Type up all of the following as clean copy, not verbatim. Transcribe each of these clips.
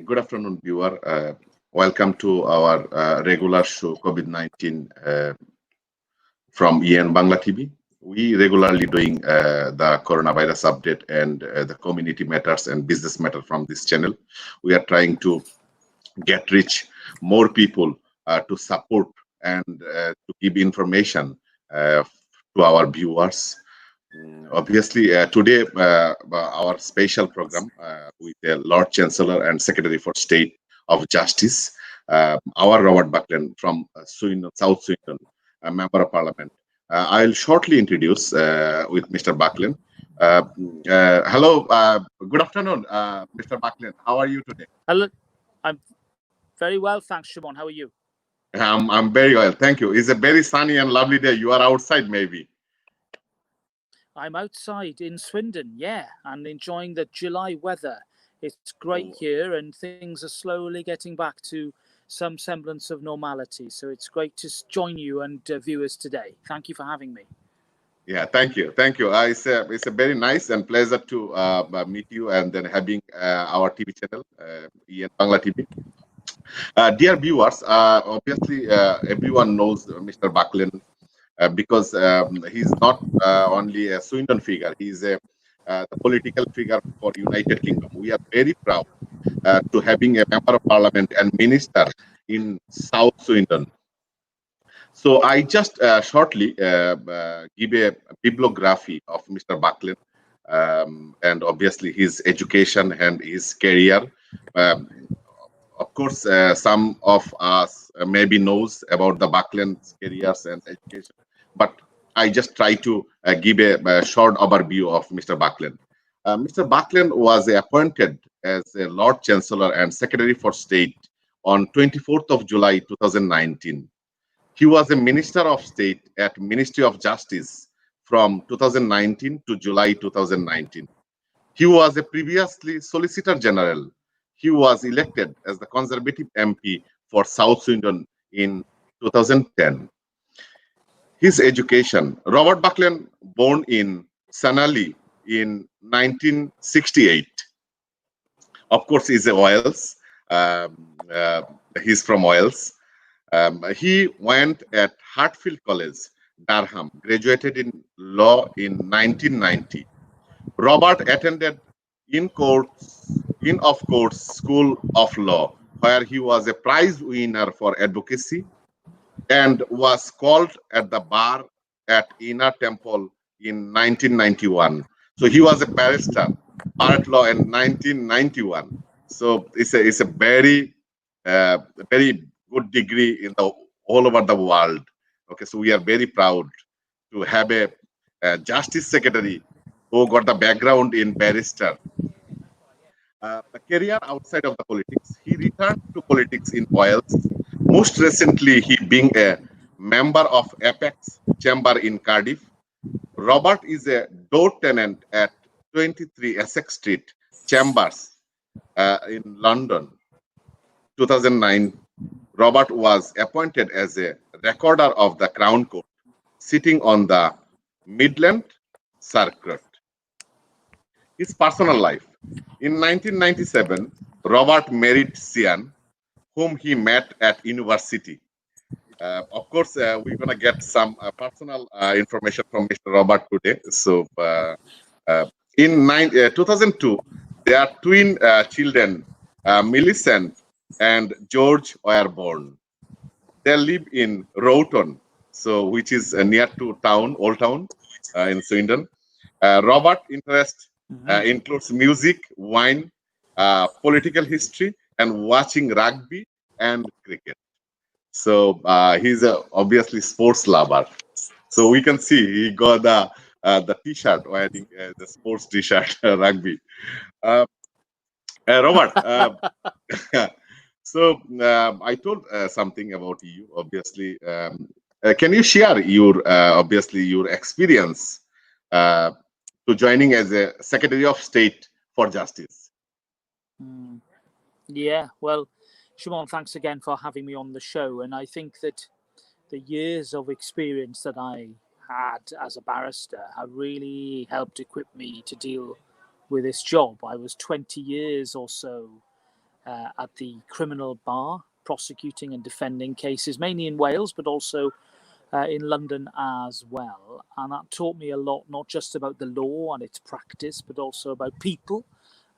Good afternoon, viewer. Welcome to our regular show, COVID-19 from EN Bangla TV. We regularly doing the coronavirus update and the community matters and business matter from this channel. We are trying to reach more people to support and to give information to our viewers. Obviously, today our special program with the Lord Chancellor and Secretary for State of Justice, our Robert Buckland from Swindon, South Swindon, a Member of Parliament. I'll shortly introduce with Mr. Buckland. Hello, good afternoon, Mr. Buckland. How are you today? Hello, I'm very well, thanks, Shimon. How are you? I'm very well, thank you. It's a very sunny and lovely day. You are outside, maybe. I'm outside in Swindon, yeah, and enjoying the July weather. It's great here, and things are slowly getting back to some semblance of normality. So it's great to join you and viewers today. Thank you for having me. Yeah, thank you. It's a very nice and pleasure to meet you and then having our TV channel, EN Bangla TV. Dear viewers, obviously everyone knows Mr. Buckland because he's not only a Swindon figure, he's a the political figure for United Kingdom. We are very proud to having a member of parliament and minister in South Swindon. So I just shortly give a bibliography of Mr. Buckland and obviously his education and his career. Of course, some of us maybe knows about the Buckland's careers and education, but I just try to give a short overview of Mr. Buckland. Mr. Buckland was appointed as a Lord Chancellor and Secretary for State on 24th of July 2019. He was a Minister of State at Ministry of Justice from 2019 to July 2019. He was a previously Solicitor General. He was elected as the Conservative MP for South Swindon in 2010. His education: Robert Buckland, born in Sanali in 1968. Of course, he's a Wales. He's from Wales. He went at Hartfield College, Durham, graduated in law in 1990. Robert attended Inn of Courts School of Law, where he was a prize winner for advocacy and was called at the bar at Inner Temple in 1991. So he was a barrister, bar at law in 1991. So it's a very good degree in the all over the world. Okay, so we are very proud to have a Justice Secretary who got the background in barrister. A career outside of the politics. He returned to politics in Wales. Most recently, he being a member of Apex Chamber in Cardiff. Robert is a door tenant at 23 Essex Street, Chambers in London. 2009, Robert was appointed as a recorder of the Crown Court, sitting on the Midland Circuit. His personal life. In 1997, Robert married Sian, whom he met at university. Of course, we're going to get some personal information from Mr. Robert today. So, in 2002, their twin children, Millicent and George, were born. They live in Rowton, so which is near to town, Old Town, in Swindon. Robert interest includes music, wine, political history, and watching rugby and cricket. So he's obviously sports lover. So we can see he got the T-shirt, wearing the sports T-shirt, rugby. Robert, so I told something about you. Obviously, can you share your obviously your experience to joining as a Secretary of State for Justice? Yeah, well, Shimon, thanks again for having me on the show. And I think that the years of experience that I had as a barrister have really helped equip me to deal with this job. I was 20 years or so at the criminal bar, prosecuting and defending cases, mainly in Wales, but also in London as well. And that taught me a lot, not just about the law and its practice, but also about people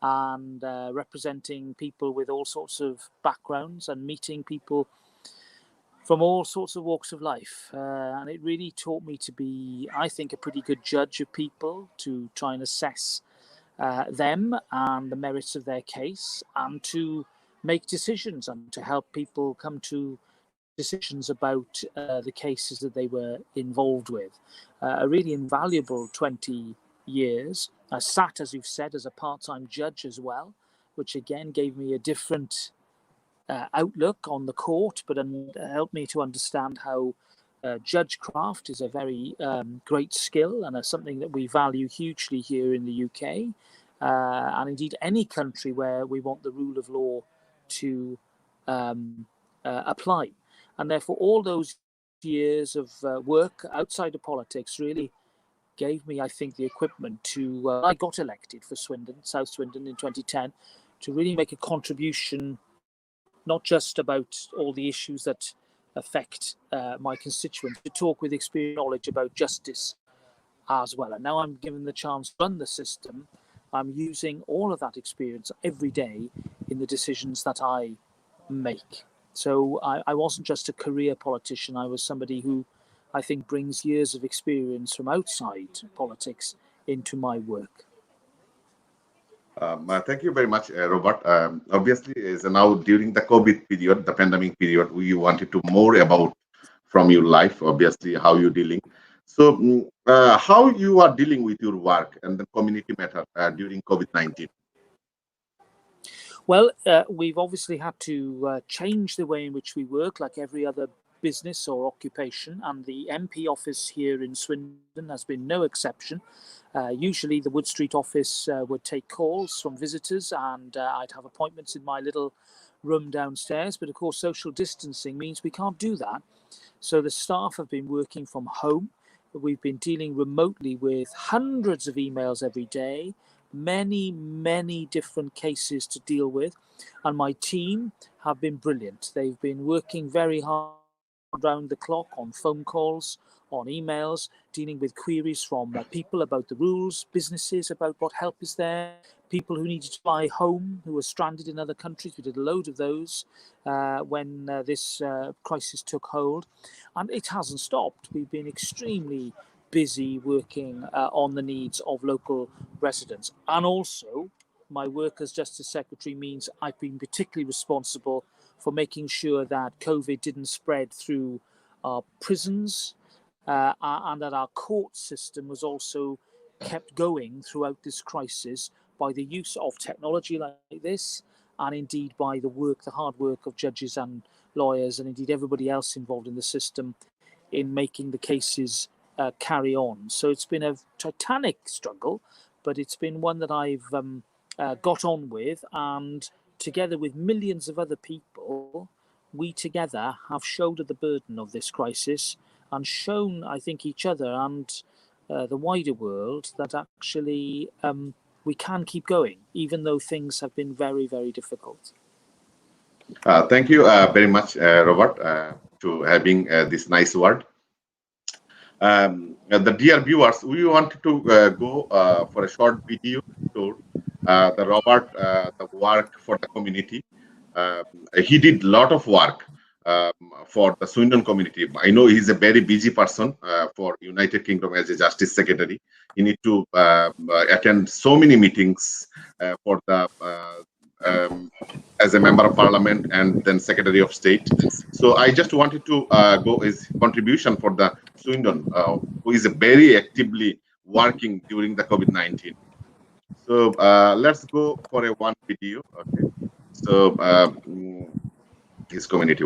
and representing people with all sorts of backgrounds and meeting people from all sorts of walks of life. And it really taught me to be, I think, a pretty good judge of people, to try and assess them and the merits of their case, and to make decisions and to help people come to decisions about the cases that they were involved with. A really invaluable 20 years. I sat, as you've said, as a part-time judge as well, which again gave me a different outlook on the court, but helped me to understand how judge craft is a very great skill and something that we value hugely here in the UK, and indeed any country where we want the rule of law to apply. And therefore, all those years of work outside of politics really gave me, I think, the equipment to, I got elected for Swindon, South Swindon in 2010, to really make a contribution, not just about all the issues that affect my constituents, to talk with experience and knowledge about justice as well. And now I'm given the chance to run the system. I'm using all of that experience every day in the decisions that I make. So I wasn't just a career politician. I was somebody who I think brings years of experience from outside politics into my work. Thank you very much, Robert. Obviously, is now during the COVID period, the pandemic period, we wanted to more about from your life, obviously, how you're dealing. So, how you are dealing with your work and the community matter during COVID-19? Well, we've obviously had to change the way in which we work, like every other business or occupation, and the MP office here in Swindon has been no exception. Usually the Wood Street office would take calls from visitors, and I'd have appointments in my little room downstairs, but of course social distancing means we can't do that. So the staff have been working from home. We've been dealing remotely with hundreds of emails every day, many different cases to deal with, and my team have been brilliant. They've been working very hard around the clock on phone calls, on emails, dealing with queries from people about the rules, businesses about what help is there, people who needed to fly home, who were stranded in other countries. We did a load of those when this crisis took hold, and it hasn't stopped. We've been extremely busy working on the needs of local residents. And also, my work as Justice Secretary means I've been particularly responsible for making sure that COVID didn't spread through our prisons, and that our court system was also kept going throughout this crisis by the use of technology like this, and indeed by the hard work of judges and lawyers, and indeed everybody else involved in the system in making the cases carry on. So it's been a titanic struggle, but it's been one that I've got on with, and together with millions of other people, we together have shouldered the burden of this crisis and shown, I think, each other and the wider world that actually we can keep going, even though things have been very difficult. Thank you very much, Robert, to having this nice word. The dear viewers, we wanted to go for a short video tour. The Robert, the work for the community. He did a lot of work for the Swindon community. I know he's a very busy person for United Kingdom as a Justice Secretary. He need to attend so many meetings for the as a Member of Parliament and then Secretary of State. So I just wanted to go his contribution for the Swindon, who is very actively working during the COVID-19. So let's go for a one video. Okay. So his community.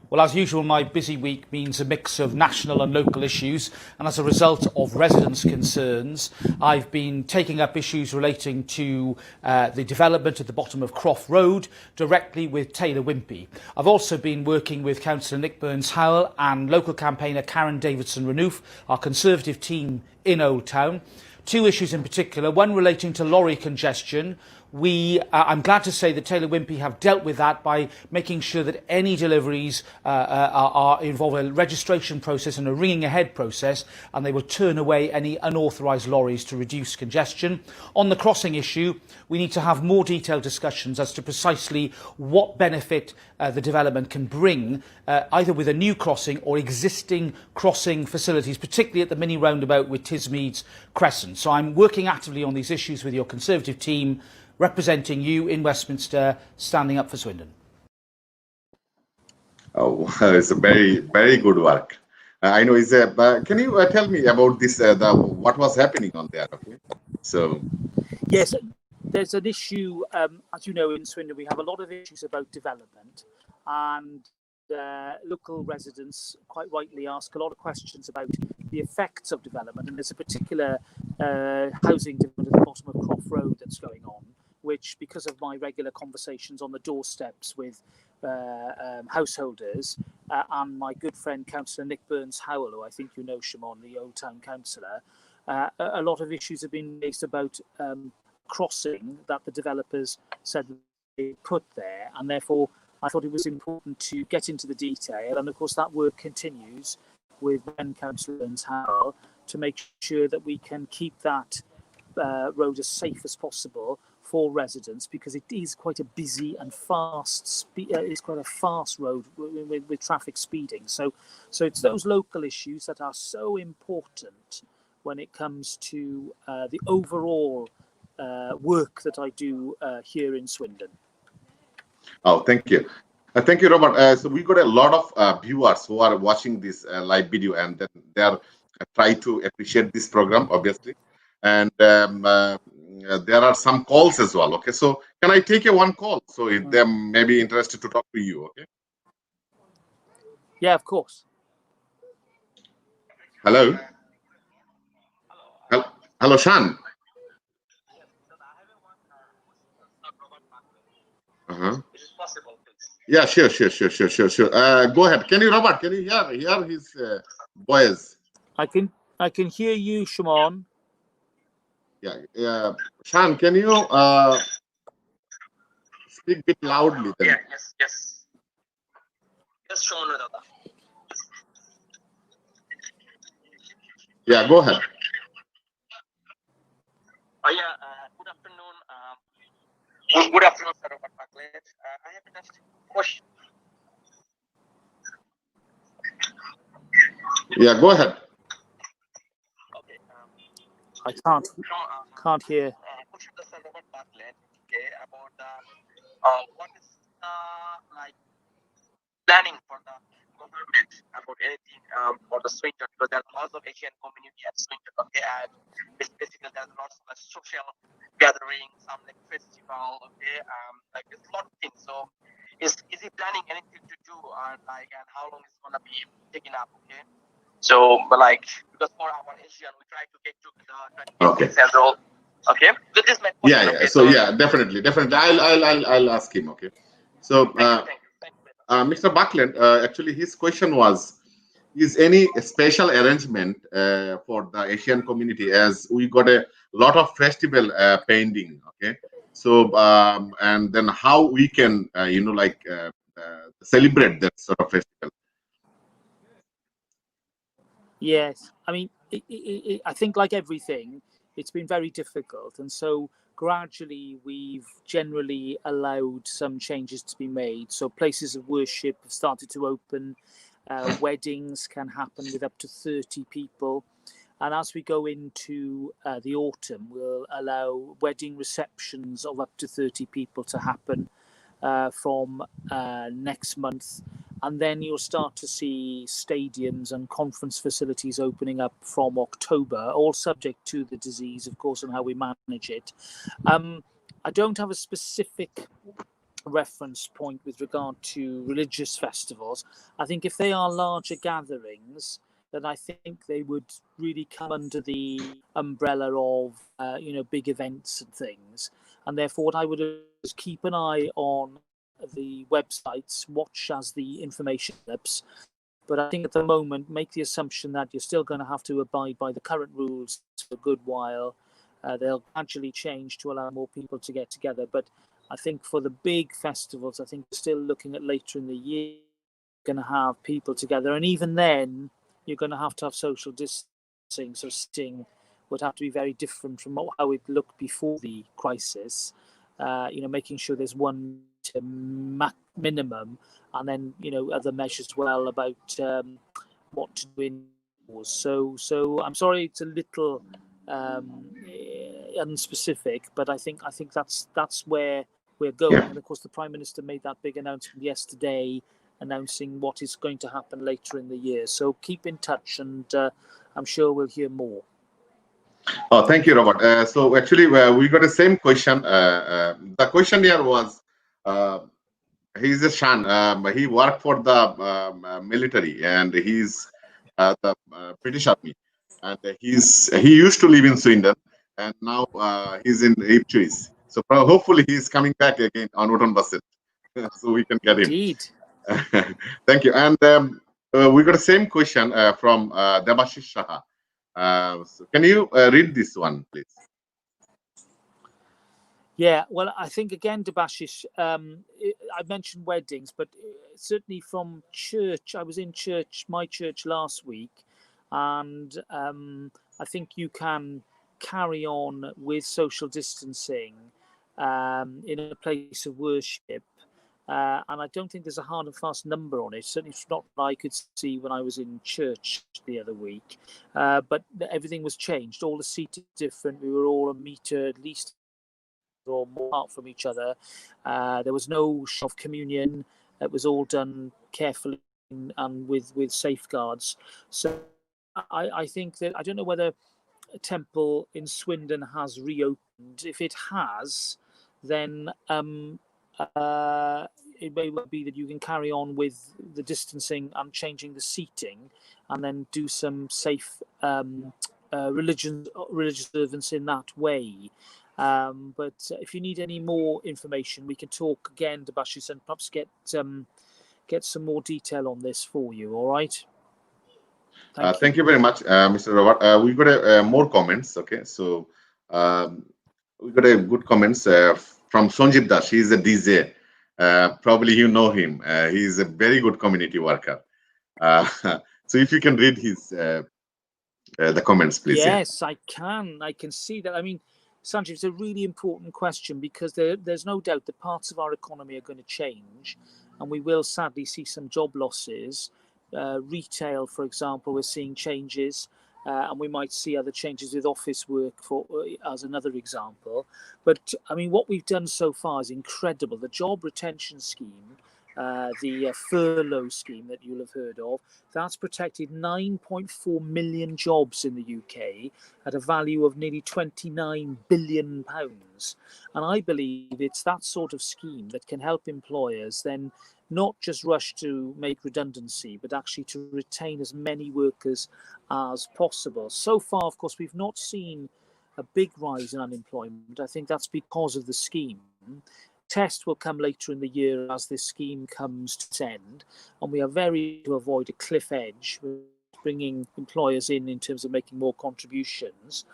Well, as usual, my busy week means a mix of national and local issues, and as a result of residents' concerns, I've been taking up issues relating to the development at the bottom of Croft Road directly with Taylor Wimpey. I've also been working with Councillor Nick Burns-Howell and local campaigner Karen Davidson-Renouf, our Conservative team in Old Town. Two issues in particular, one relating to lorry congestion, I'm glad to say that Taylor Wimpey have dealt with that by making sure that any deliveries are involve a registration process and a ringing ahead process, and they will turn away any unauthorised lorries to reduce congestion. On the crossing issue, we need to have more detailed discussions as to precisely what benefit the development can bring, either with a new crossing or existing crossing facilities, particularly at the mini roundabout with Tismeads Crescent. So I'm working actively on these issues with your Conservative team, representing you in Westminster, standing up for Swindon. Oh, it's a very, very good work. I know. Can you tell me about this? What was happening on there? Okay, so yes, there's an issue. As you know, in Swindon, we have a lot of issues about development, and local residents quite rightly ask a lot of questions about the effects of development. And there's a particular housing development at the bottom of Croft Road that's going on, which, because of my regular conversations on the doorsteps with householders and my good friend Councillor Nick Burns-Howell, who I think you know, Shimon, the Old Town Councillor, a lot of issues have been raised about crossing that the developers said they put there, and therefore I thought it was important to get into the detail. And of course that work continues with Councillor Burns-Howell to make sure that we can keep that road as safe as possible for residents, because it is quite a busy and fast it's quite a fast road with traffic speeding. So it's those local issues that are so important when it comes to the overall work that I do here in Swindon. oh, thank you. Thank you, Robert. So we got a lot of viewers who are watching this live video, and then they are trying to appreciate this program, obviously. And there are some calls as well. Okay, so can I take one call? So if they may be interested to talk to you. Okay. Yeah, of course. Hello. Hello, Shan. Uh-huh. Is it possible, please? Yeah, sure. Go ahead. Robert, can you hear his voice? I can hear you, Shimon. Yeah. Shan, can you speak a bit loudly then? Yeah, yes. Yes, Sean. Yeah, go ahead. Good afternoon. Good afternoon, Sir Robert Buckland. I have just a question. Yeah, go ahead. Okay. I can't hear. Question to Sir Robert Buckland. Okay, about what is planning for the government about anything for the Swindon, because there are lots of Asian community at Swindon. Okay, and basically there's lots of social gathering, some like festival. Okay, there's a lot of things. So is he planning anything to do, and how long is it gonna be taken up? Okay, so because for our Asian, we try to get to the as well. Okay, so this is my question. Yeah. So definitely. I'll ask him. Okay. So thank you. Mr. Buckland, actually his question was, is any special arrangement for the Asian community, as we got a lot of festival pending? Okay. So and then how we can celebrate that sort of festival? Yes, I mean, I think like everything, it's been very difficult, and so gradually we've generally allowed some changes to be made. So places of worship have started to open, weddings can happen with up to 30 people, and as we go into the autumn, we'll allow wedding receptions of up to 30 people to happen from next month. And then you'll start to see stadiums and conference facilities opening up from October, all subject to the disease, of course, and how we manage it. I don't have a specific reference point with regard to religious festivals. I think if they are larger gatherings, then I think they would really come under the umbrella of, big events and things. And therefore, what I would do is keep an eye on the websites, watch as the information develops. But I think at the moment, make the assumption that you're still going to have to abide by the current rules for a good while. They'll gradually change to allow more people to get together. But I think for the big festivals, I think we're still looking at later in the year, going to have people together. And even then, you're going to have social distancing. So sitting would have to be very different from how it looked before the crisis. Making sure there's one minimum, and then other measures as well about what to do indoors. So I'm sorry, it's a little unspecific, but I think that's where we're going. Yeah. And of course, the Prime Minister made that big announcement yesterday, announcing what is going to happen later in the year. So keep in touch, and I'm sure we'll hear more. Oh, thank you, Robert. So actually, we got the same question. The question here was, he's a Shan. He worked for the military, and he's the British Army, and he used to live in Swindon, and now he's in Ipswich. So hopefully he's coming back again on Wootton Bassett, so we can get him. Indeed. Thank you. And we got the same question from Debashish Saha. So can you read this one, please? Yeah, well, I think again, Debashish, I mentioned weddings, but certainly from church, I was in my church last week, and I think you can carry on with social distancing in a place of worship. And I don't think there's a hard and fast number on it. Certainly not what I could see when I was in church the other week. But everything was changed. All the seating different. We were all a metre at least or more apart from each other. There was no of communion. It was all done carefully and with safeguards. So I think that I don't know whether a temple in Swindon has reopened. If it has, then it may well be that you can carry on with the distancing and changing the seating, and then do some safe religious observance in that way. But if you need any more information, we can talk again, Debashish, and perhaps get some more detail on this for you. All right. Thank you very much, Mr. Robert. We've got more comments. Okay, so we got a good comments from Sonjit Das. He's a DJ. Probably you know him. He's a very good community worker. So if you can read his the comments, please. Yes, yeah. I can. I can see that. I mean, Sanjeev, it's a really important question because there's no doubt that parts of our economy are going to change, and we will sadly see some job losses. Retail, for example, we're seeing changes, and we might see other changes with office work as another example. But I mean, what we've done so far is incredible. The job retention scheme, the furlough scheme that you'll have heard of, that's protected 9.4 million jobs in the UK at a value of nearly £29 billion. And I believe it's that sort of scheme that can help employers then not just rush to make redundancy, but actually to retain as many workers as possible. So far, of course, we've not seen a big rise in unemployment. I think that's because of the scheme. Test will come later in the year as this scheme comes to its end, and we are very to avoid a cliff edge, bringing employers in terms of making more contributions.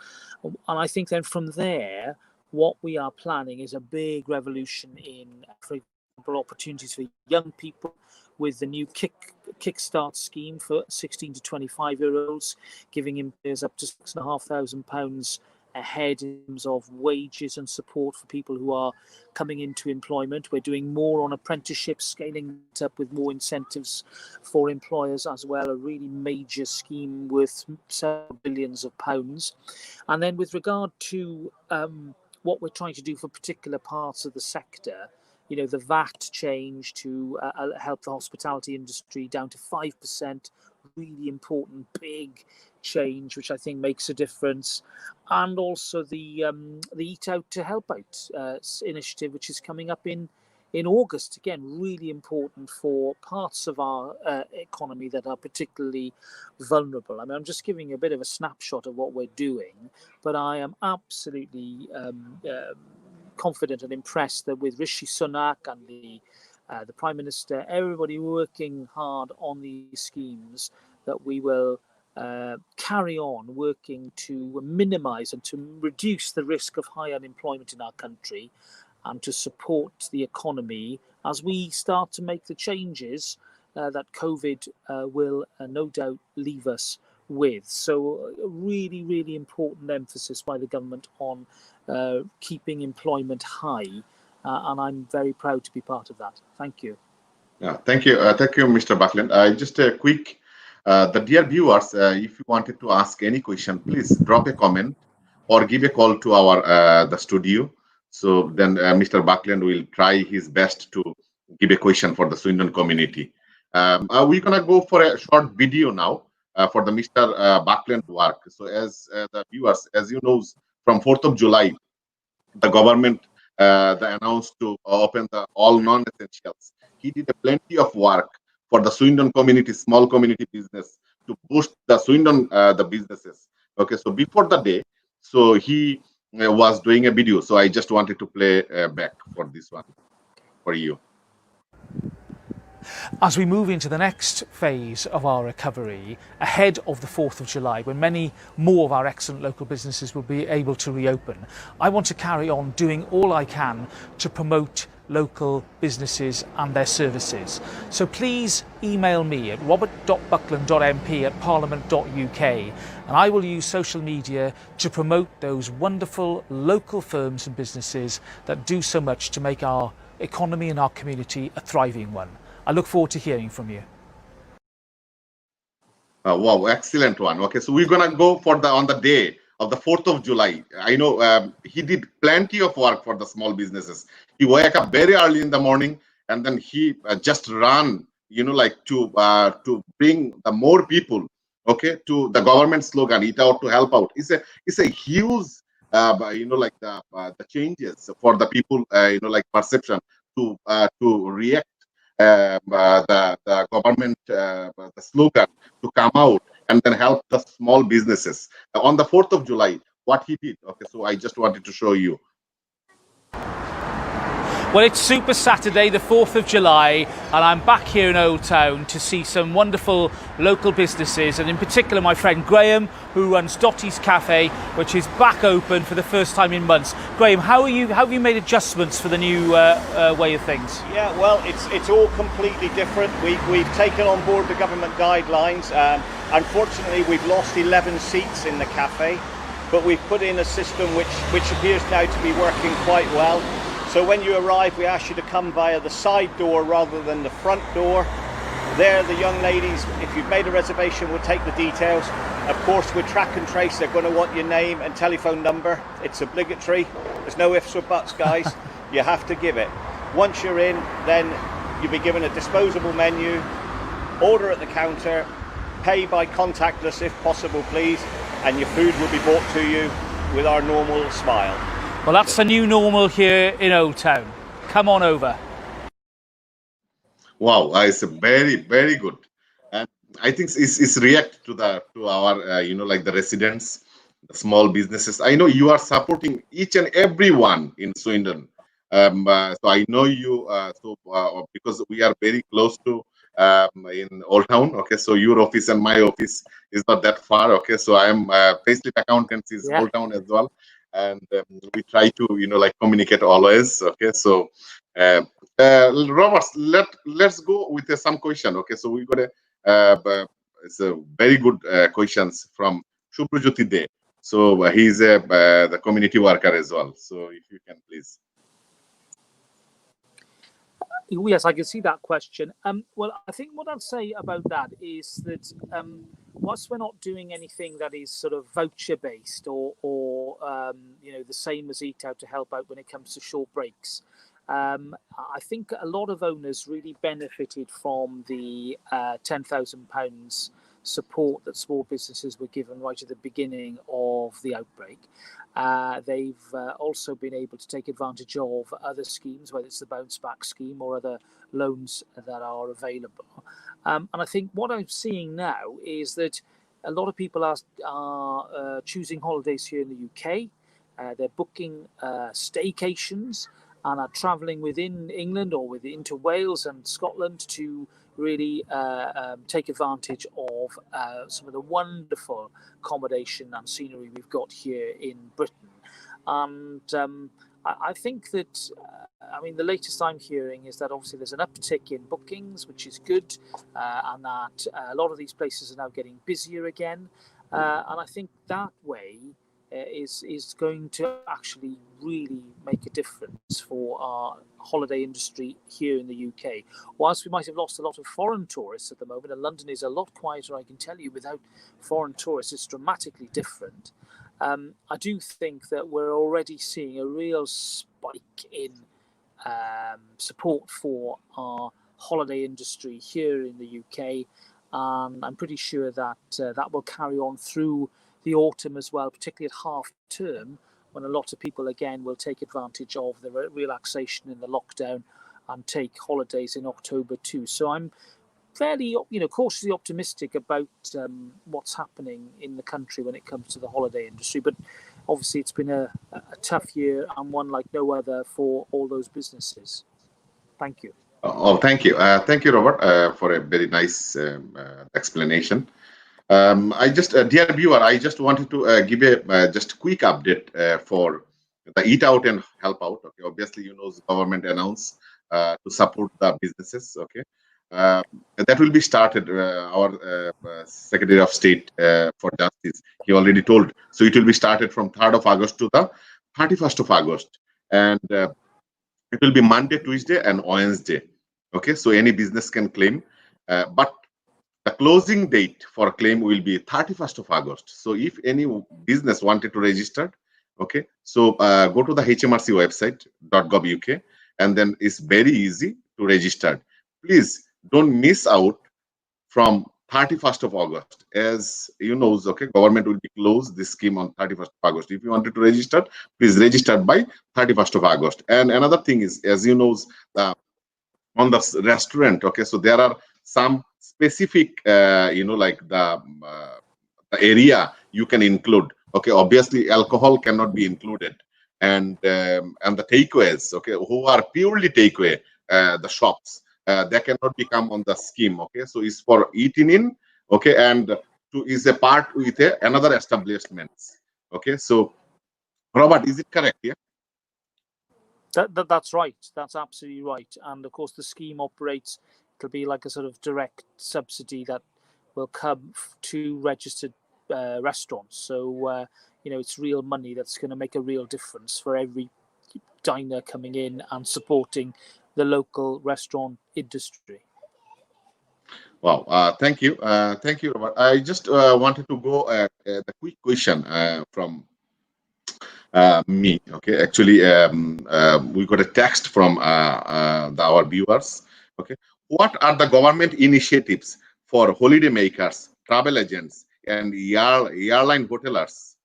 And I think then from there, what we are planning is a big revolution in, for example, opportunities for young people with the new Kickstart scheme for 16 to 25-year-olds, giving employers up to £6,500 ahead in terms of wages and support for people who are coming into employment. We're doing more on apprenticeships, scaling it up with more incentives for employers as well, a really major scheme worth several billions of pounds. And then with regard to what we're trying to do for particular parts of the sector, you know, the VAT change to help the hospitality industry down to 5%, really important, big change, which I think makes a difference. And also the Eat Out to Help Out initiative, which is coming up in August. Again, really important for parts of our economy that are particularly vulnerable. I mean, I'm just giving a bit of a snapshot of what we're doing, but I am absolutely confident and impressed that with Rishi Sunak and the Prime Minister, everybody working hard on these schemes, that we will carry on working to minimise and to reduce the risk of high unemployment in our country and to support the economy as we start to make the changes that COVID will no doubt leave us with. So a really, really important emphasis by the government on keeping employment high. And I'm very proud to be part of that. Thank you. Yeah, thank you, Mr. Buckland. Just a quick, the dear viewers, if you wanted to ask any question, please drop a comment or give a call to our the studio. So then Mr. Buckland will try his best to give a question for the Swindon community. We're gonna go for a short video now for the Mr. Buckland work. So as the viewers, as you know, from 4th of July, the government they announced to open the all non-essentials. He did a plenty of work for the Swindon community, small community business, to boost the Swindon the businesses. Okay, so before the day, so he was doing a video. So I just wanted to play back for this one for you. As we move into the next phase of our recovery, ahead of the 4th of July, when many more of our excellent local businesses will be able to reopen, I want to carry on doing all I can to promote local businesses and their services. So please email me at robert.buckland.mp@parliament.uk, and I will use social media to promote those wonderful local firms and businesses that do so much to make our economy and our community a thriving one. I look forward to hearing from you. Wow, excellent one. Okay, so we're gonna go for the on the day of the 4th of July. I know he did plenty of work for the small businesses. He woke up very early in the morning and then he just ran, you know, like to bring the more people, okay, to the government slogan, "Eat out to help out." It's a huge, you know, like the changes for the people, you know, like perception to react. The government the slogan to come out and then help the small businesses on the 4th of July. What he did, okay, so I just wanted to show you. Well, it's Super Saturday, the 4th of July, and I'm back here in Old Town to see some wonderful local businesses, and in particular my friend Graham, who runs Dottie's Cafe, which is back open for the first time in months. Graham, how have you made adjustments for the new way of things? Yeah, well, it's all completely different. We've taken on board the government guidelines. Unfortunately, we've lost 11 seats in the cafe, but we've put in a system which appears now to be working quite well. So when you arrive, we ask you to come via the side door rather than the front door. There, the young ladies, if you've made a reservation, will take the details. Of course, with track and trace, they're going to want your name and telephone number. It's obligatory. There's no ifs or buts, guys. You have to give it. Once you're in, then you'll be given a disposable menu, order at the counter, pay by contactless if possible, please, and your food will be brought to you with our normal smile. Well, that's the new normal here in Old Town. Come on over. Wow, it's a very, very good, and I think it's react to our you know, like the residents, the small businesses. I know you are supporting each and every one in Swindon. So I know you because we are very close to in Old Town. Okay, so your office and my office is not that far. Okay, so I am Payslip Accountants is Old Town as well. And we try to, you know, like communicate always. Okay, so Robert, let's go with some question. Okay, so we got it's a very good questions from Shuprajyoti De. So he's the community worker as well. So if you can please. Yes, I can see that question. Well, I think what I'd say about that is that whilst we're not doing anything that is sort of voucher based or you know, the same as Eat Out to help out when it comes to short breaks, I think a lot of owners really benefited from the £10,000 support that small businesses were given right at the beginning of the outbreak. They've also been able to take advantage of other schemes, whether it's the bounce back scheme or other loans that are available. And I think what I'm seeing now is that a lot of people are choosing holidays here in the UK. They're booking staycations and are travelling within England or into Wales and Scotland to really take advantage of some of the wonderful accommodation and scenery we've got here in Britain. And I think that, I mean, the latest I'm hearing is that obviously there's an uptick in bookings, which is good, and that a lot of these places are now getting busier again. And I think that way is going to actually really make a difference for our holiday industry here in the UK. Whilst we might have lost a lot of foreign tourists at the moment, and London is a lot quieter, I can tell you, without foreign tourists, it's dramatically different. I do think that we're already seeing a real spike in support for our holiday industry here in the UK. And I'm pretty sure that that will carry on through the autumn as well, particularly at half term, when a lot of people again will take advantage of the relaxation in the lockdown and take holidays in October too. So I'm fairly, cautiously optimistic about what's happening in the country when it comes to the holiday industry. But obviously it's been a tough year, and one like no other for all those businesses. Thank you. Oh, thank you. Thank you, Robert, for a very nice explanation. Dear viewer, I just wanted to give a just quick update for the Eat Out and Help Out. Okay, obviously, the government announced to support the businesses. Okay, that will be started. Our Secretary of State for Justice, he already told. So it will be started from 3rd of August to the 31st of August, and it will be Monday, Tuesday, and Wednesday. Okay, so any business can claim, but the closing date for claim will be 31st of August. So if any business wanted to register, okay, so go to the HMRC website .gov.uk, and then it's very easy to register. Please don't miss out from 31st of August. As you know, okay, government will be closed this scheme on 31st of August. If you wanted to register, please register by 31st of August. And another thing is, as you know, on the restaurant, okay, so there are some specific, like the area you can include. Okay, obviously alcohol cannot be included, and the takeaways, okay, who are purely takeaway, the shops, they cannot become on the scheme. Okay, so it's for eating in, okay, and is a part with another establishments. Okay, so Robert, is it correct? Yeah. That's right. That's absolutely right. And of course, the scheme operates. It'll be like a sort of direct subsidy that will come to registered restaurants. So it's real money that's going to make a real difference for every diner coming in and supporting the local restaurant industry. Wow, thank you, Robert. I just wanted to go the quick question from me. Okay, actually, we got a text from our viewers. Okay, what are the government initiatives for holiday makers, travel agents, and airline hoteliers?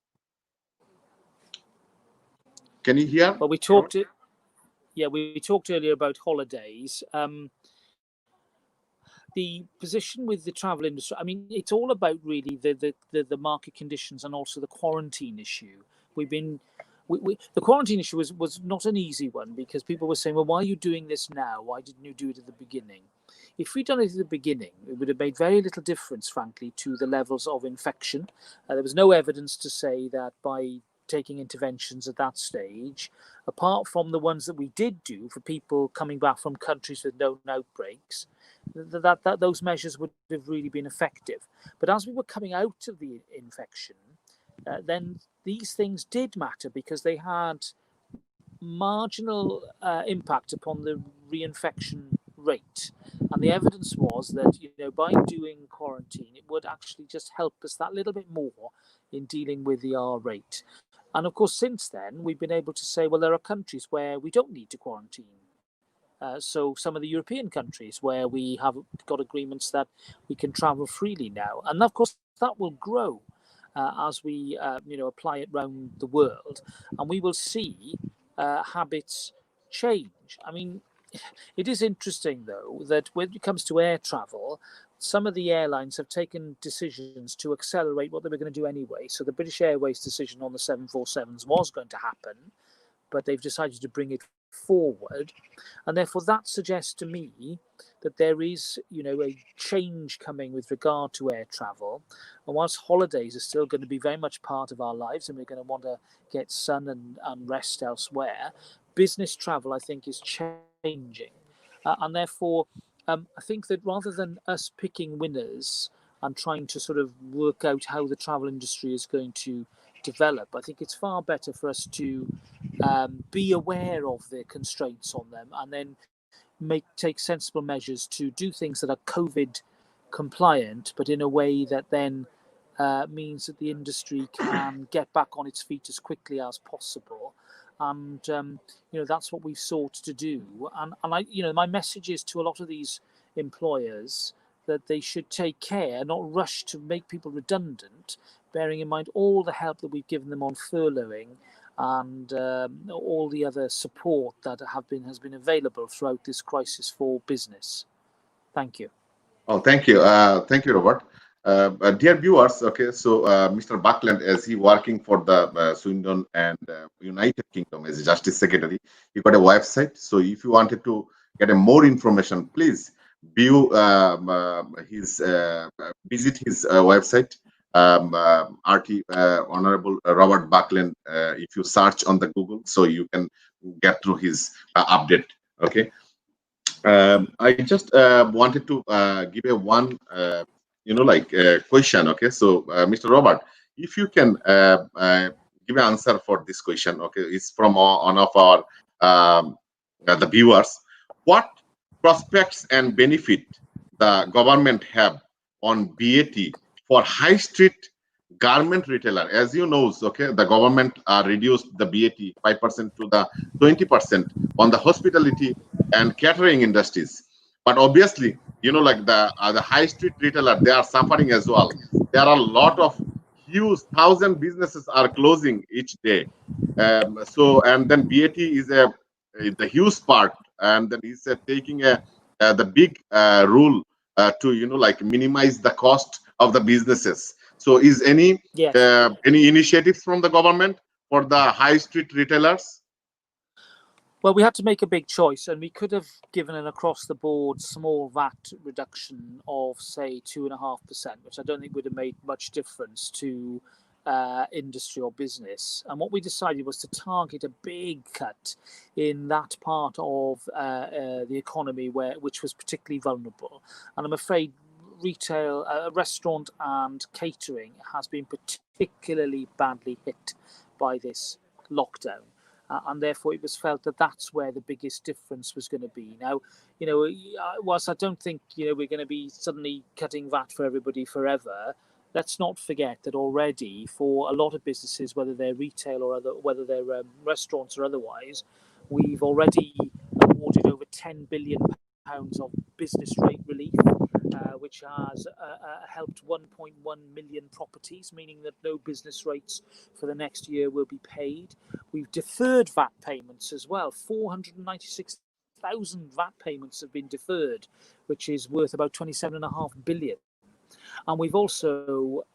Can you hear? Well, we talked earlier about holidays. The position with the travel industry, I mean, it's all about really the market conditions and also the quarantine issue. The quarantine issue was not an easy one, because people were saying, well, why are you doing this now? Why didn't you do it at the beginning? If we'd done it at the beginning, it would have made very little difference, frankly, to the levels of infection. There was no evidence to say that by taking interventions at that stage, apart from the ones that we did do for people coming back from countries with known outbreaks, that those measures would have really been effective. But as we were coming out of the infection, then these things did matter, because they had marginal impact upon the reinfection rate. And the evidence was that, by doing quarantine, it would actually just help us that little bit more in dealing with the R rate. And of course, since then, we've been able to say, well, there are countries where we don't need to quarantine. So some of the European countries where we have got agreements that we can travel freely now. And of course, that will grow as we apply it around the world. And we will see habits change. I mean, it is interesting, though, that when it comes to air travel, some of the airlines have taken decisions to accelerate what they were going to do anyway. So the British Airways decision on the 747s was going to happen, but they've decided to bring it forward, and therefore that suggests to me that there is, a change coming with regard to air travel. And whilst holidays are still going to be very much part of our lives, and we're going to want to get sun and rest elsewhere, business travel, I think, is changing. And therefore, I think that rather than us picking winners and trying to sort of work out how the travel industry is going to develop, I think it's far better for us to be aware of the constraints on them, and then take sensible measures to do things that are COVID compliant, but in a way that then means that the industry can get back on its feet as quickly as possible. And that's what we've sought to do. And I, my message is to a lot of these employers that they should take care, not rush to make people redundant, bearing in mind all the help that we've given them on furloughing and all the other support that has been available throughout this crisis for business. Thank you. Oh, thank you. Thank you, Robert. Dear viewers, okay, so Mr. Buckland, as he working for the Swindon and United Kingdom as Justice Secretary, he got a website. So if you wanted to get a more information, please view visit his website. RT Honorable Robert Buckland, if you search on the Google, so you can get through his update. Okay. I just wanted to give a one question. Okay, so Mr. Robert, if you can give an answer for this question. Okay, it's from one of our the viewers. What prospects and benefit the government have on VAT for high street garment retailer? As you know, okay, the government reduced the VAT 5% to the 20% on the hospitality and catering industries. But obviously, like the high street retailer, they are suffering as well. There are a lot of huge 1,000 businesses are closing each day. And then VAT is the huge part, and then he's taking the big rule to minimize the cost of the businesses. So is any initiatives from the government for the high street retailers? Well, we had to make a big choice, and we could have given an across-the-board small VAT reduction of, say, 2.5%, which I don't think would have made much difference to industry or business. And what we decided was to target a big cut in that part of the economy which was particularly vulnerable. And I'm afraid retail, restaurant and catering has been particularly badly hit by this lockdown. And therefore it was felt that that's where the biggest difference was going to be. Now, whilst I don't think, we're going to be suddenly cutting VAT for everybody forever, let's not forget that already for a lot of businesses, whether they're retail or whether they're restaurants or otherwise, we've already awarded over £10 billion of business rate relief, which has helped 1.1 million properties, meaning that no business rates for the next year will be paid. We've deferred VAT payments as well. 496,000 VAT payments have been deferred, which is worth about 27.5 billion. And we've also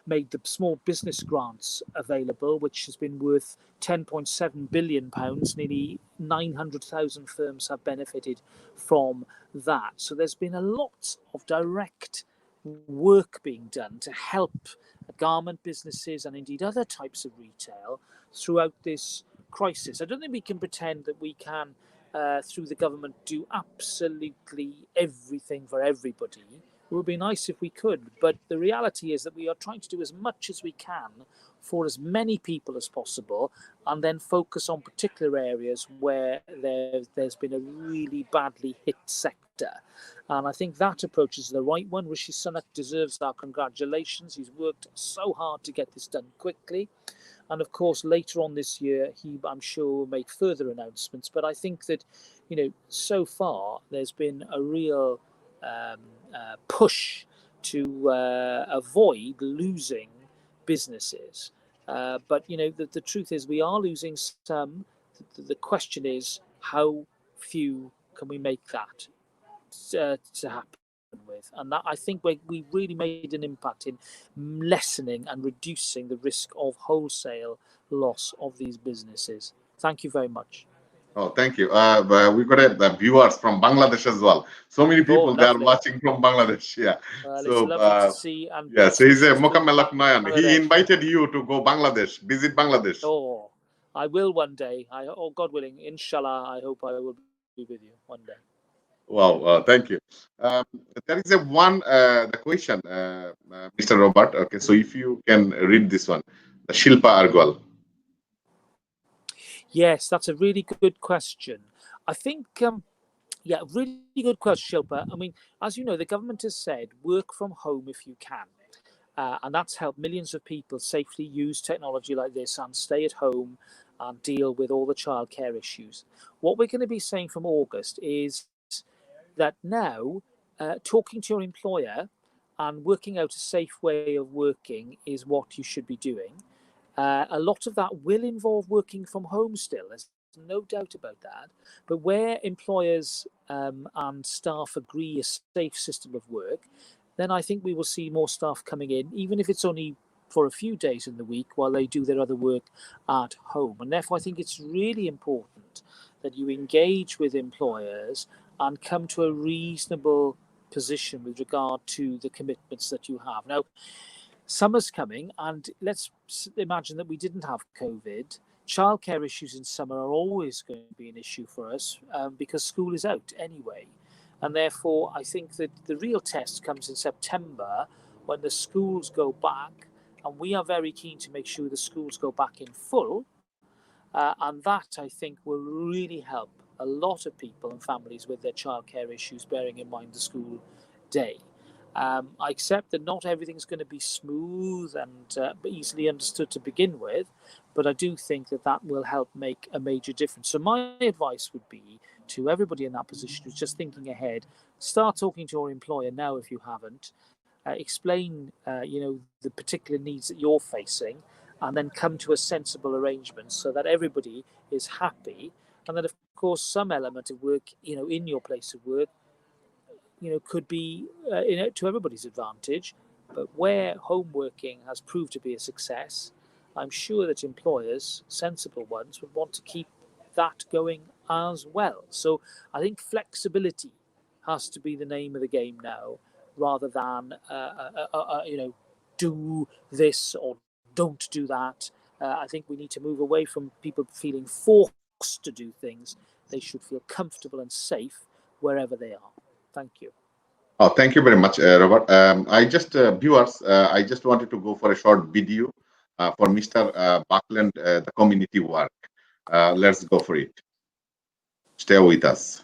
made the small business grants available, which has been worth £10.7 billion. Nearly 900,000 firms have benefited from that. So there's been a lot of direct work being done to help garment businesses and indeed other types of retail throughout this crisis. I don't think we can pretend that we can, through the government, do absolutely everything for everybody. It would be nice if we could, but the reality is that we are trying to do as much as we can for as many people as possible, and then focus on particular areas where there's been a really badly hit sector. And I think that approach is the right one. Rishi Sunak deserves our congratulations. He's worked so hard to get this done quickly. And of course, later on this year, I'm sure, will make further announcements. But I think that, so far, there's been a real push to avoid losing businesses. But the truth is we are losing some. The question is, how few can we make that to happen with? And that, I think we really made an impact in lessening and reducing the risk of wholesale loss of these businesses. Thank you very much. Oh, thank you. We got viewers from Bangladesh as well. So many people they are Lovely. watching from Bangladesh. Yeah. Well, it's So lovely to see and yeah. best So he's a wishes to Mokammelak Nayan. He Bangladesh. invited you to go Bangladesh, visit Bangladesh. Oh, I will one day. Oh, God willing, inshallah, I hope I will be with you one day. Wow. Thank you. Um, there is the question, Mr. Robert. Okay. So if you can read this one, the Shilpa Argwal. Yes, that's a really good question. I think, yeah, really good question, Shilpa. I mean, as you know, the government has said work from home if you can. And that's helped millions of people safely use technology like this and stay at home and deal with all the childcare issues. What we're going to be saying from August is that now talking to your employer and working out a safe way of working is what you should be doing. A lot of that will involve working from home still. There's no doubt about that. But where employers and staff agree a safe system of work, then I think we will see more staff coming in, even if it's only for a few days in the week while they do their other work at home. And therefore, I think it's really important that you engage with employers and come to a reasonable position with regard to the commitments that you have. Now, summer's coming, and let's imagine that we didn't have COVID. Childcare issues in summer are always going to be an issue for us because school is out anyway. And therefore, I think that the real test comes in September when the schools go back, and we are very keen to make sure the schools go back in full. And that, I think, will really help a lot of people and families with their childcare issues, bearing in mind the school day. I accept that not everything's going to be smooth and easily understood to begin with, but I do think that that will help make a major difference. So my advice would be to everybody in that position who's just thinking ahead, start talking to your employer now if you haven't. Explain, the particular needs that you're facing, and then come to a sensible arrangement so that everybody is happy, and that of course some element of work, in your place of work, could be to everybody's advantage. But where home working has proved to be a success, I'm sure that employers, sensible ones, would want to keep that going as well. So I think flexibility has to be the name of the game now, rather than do this or don't do that. I think we need to move away from people feeling forced to do things. They should feel comfortable and safe wherever they are. Thank you. Oh, thank you very much, Robert. Viewers, I just wanted to go for a short video for Mr. Buckland, the community work. Let's go for it. Stay with us.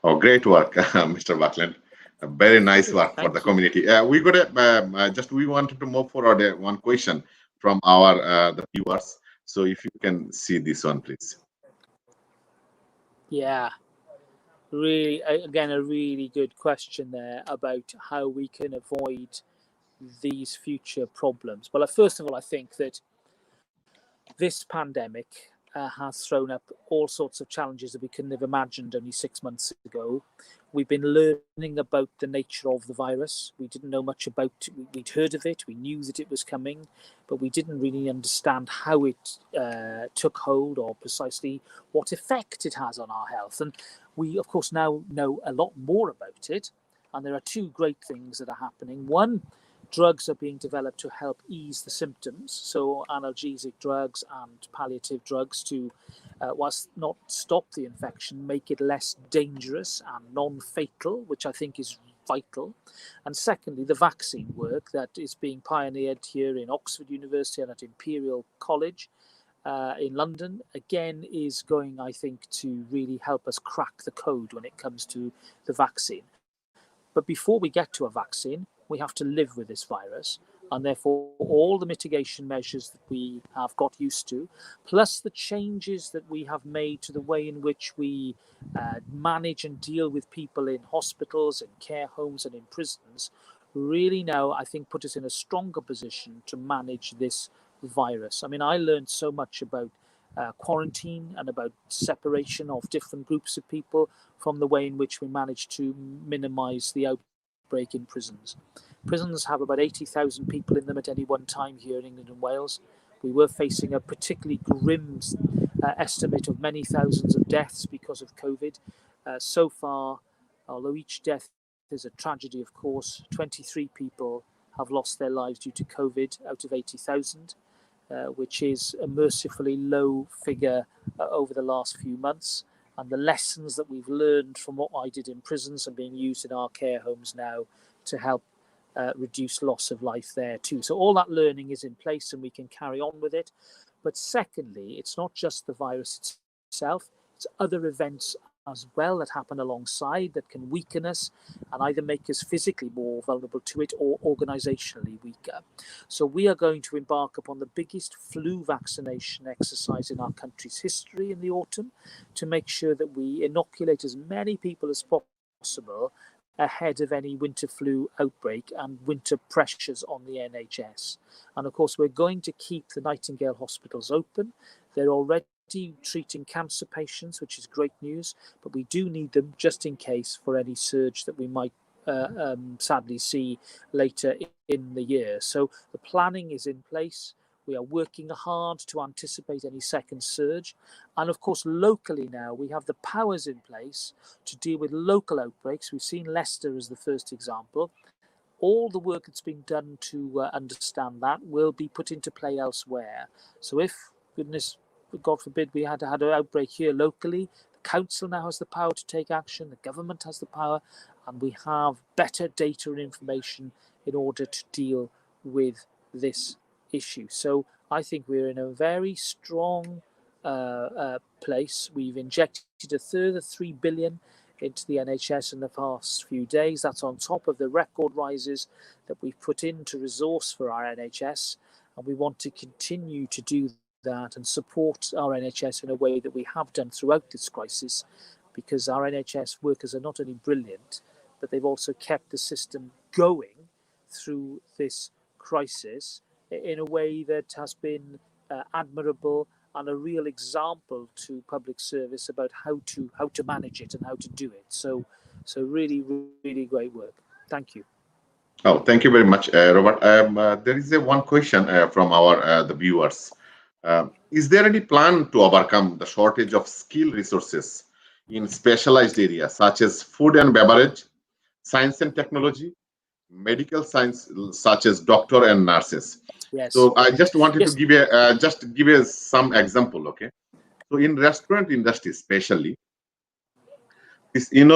Oh, great work, Mr. Buckland. Very nice work for the community. We got we wanted to move forward one question from our the viewers. So if you can see this one, please. Yeah, really, again, a really good question there about how we can avoid these future problems. Well, first of all, I think that this pandemic has thrown up all sorts of challenges that we couldn't have imagined only 6 months ago. We've been learning about the nature of the virus. We didn't know much about it. We'd heard of it. We knew that it was coming, but we didn't really understand how it took hold or precisely what effect it has on our health. And we, of course, now know a lot more about it. And there are two great things that are happening. One, drugs are being developed to help ease the symptoms. So analgesic drugs and palliative drugs to, whilst not stop the infection, make it less dangerous and non-fatal, which I think is vital. And secondly, the vaccine work that is being pioneered here in Oxford University and at Imperial College in London, again, is going, I think, to really help us crack the code when it comes to the vaccine. But before we get to a vaccine, we have to live with this virus. And therefore, all the mitigation measures that we have got used to, plus the changes that we have made to the way in which we manage and deal with people in hospitals, in care homes and in prisons, really now, I think, put us in a stronger position to manage this virus. I mean, I learned so much about quarantine and about separation of different groups of people from the way in which we managed to minimize the outbreak in prisons. Prisons have about 80,000 people in them at any one time here in England and Wales. We were facing a particularly grim estimate of many thousands of deaths because of COVID. So far, although each death is a tragedy, of course, 23 people have lost their lives due to COVID out of 80,000. Which is a mercifully low figure over the last few months. And the lessons that we've learned from what I did in prisons are being used in our care homes now to help reduce loss of life there too. So all that learning is in place and we can carry on with it. But secondly, it's not just the virus itself, it's other events as well that happen alongside that can weaken us and either make us physically more vulnerable to it or organisationally weaker. So we are going to embark upon the biggest flu vaccination exercise in our country's history in the autumn to make sure that we inoculate as many people as possible ahead of any winter flu outbreak and winter pressures on the NHS. And of course, we're going to keep the Nightingale hospitals open. They're already treating cancer patients, which is great news, but we do need them just in case for any surge that we might sadly see later in the year. So the planning is in place. We are working hard to anticipate any second surge. And of course, locally now, we have the powers in place to deal with local outbreaks. We've seen Leicester as the first example. All the work that's been done to understand that will be put into play elsewhere. So if, God forbid, we had an outbreak here locally, the council now has the power to take action, the government has the power, and we have better data and information in order to deal with this issue. So I think we're in a very strong place. We've injected a further 3 billion into the NHS in the past few days. That's on top of the record rises that we've put into resource for our NHS, and we want to continue to do that and support our NHS in a way that we have done throughout this crisis, because our NHS workers are not only brilliant, but they've also kept the system going through this crisis in a way that has been admirable and a real example to public service about how to manage it and how to do it. So really, really great work. Thank you. Oh, thank you very much, Robert. There is one question from the viewers. Is there any plan to overcome the shortage of skilled resources in specialized areas such as food and beverage, science and technology, medical science, such as doctor and nurses? Yes. So I just wanted to give you some example. Okay. So in restaurant industry, especially, in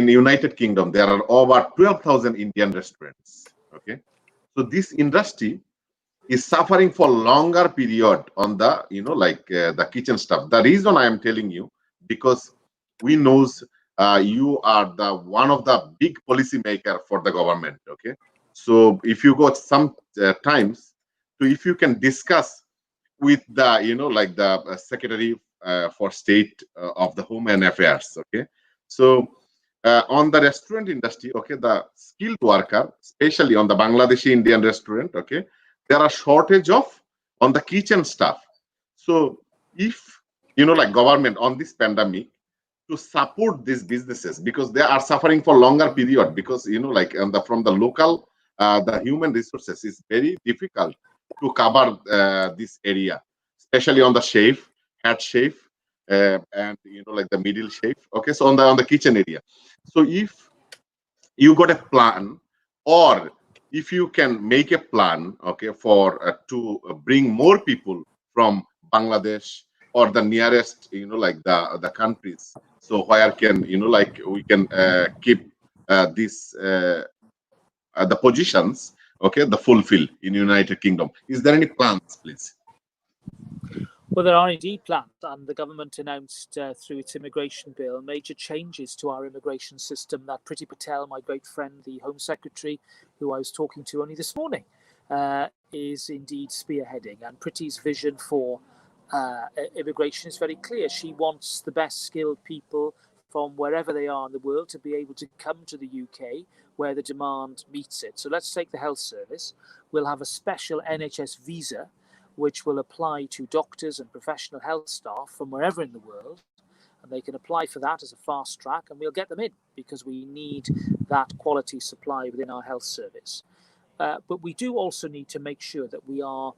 United Kingdom, there are over 12,000 Indian restaurants. Okay. So this industry is suffering for longer period on the the kitchen stuff. The reason I am telling you, because we knows you are the one of the big policy maker for the government. Okay, so if you got some times, so if you can discuss with the the Secretary for State of the Home and Affairs. Okay, so on the restaurant industry, okay, the skilled worker, especially on the Bangladeshi Indian restaurant, okay, there are shortage of on the kitchen staff. So if like government on this pandemic to support these businesses, because they are suffering for longer period, because like from the local the human resources is very difficult to cover this area, especially on the chef, head chef, and like the middle chef. Okay, so on the kitchen area. So if you got a plan, or if you can make a plan, okay, for to bring more people from Bangladesh or the nearest, like the countries, so where can like we can keep this the positions, okay, the fulfill in United Kingdom. Is there any plans, please? Well, there are indeed plans, and the government announced through its immigration bill major changes to our immigration system that Priti Patel, my great friend, the Home Secretary, who I was talking to only this morning, is indeed spearheading. And Priti's vision for immigration is very clear. She wants the best skilled people from wherever they are in the world to be able to come to the UK where the demand meets it. So let's take the health service. We'll have a special NHS visa which will apply to doctors and professional health staff from wherever in the world. And they can apply for that as a fast track, and we'll get them in because we need that quality supply within our health service. But we do also need to make sure that we are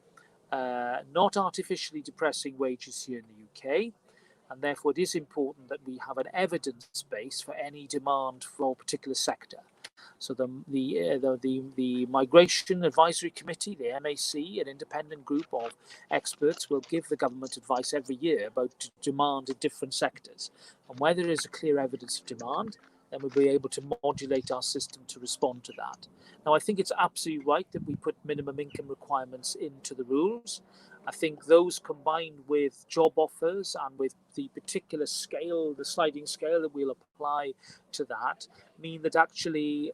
not artificially depressing wages here in the UK. And therefore, it is important that we have an evidence base for any demand for a particular sector. So the Migration Advisory Committee, the MAC, an independent group of experts, will give the government advice every year about demand in different sectors. And where there is a clear evidence of demand, then we'll be able to modulate our system to respond to that. Now, I think it's absolutely right that we put minimum income requirements into the rules. I think those combined with job offers and with the particular scale, the sliding scale that we'll apply to that, mean that actually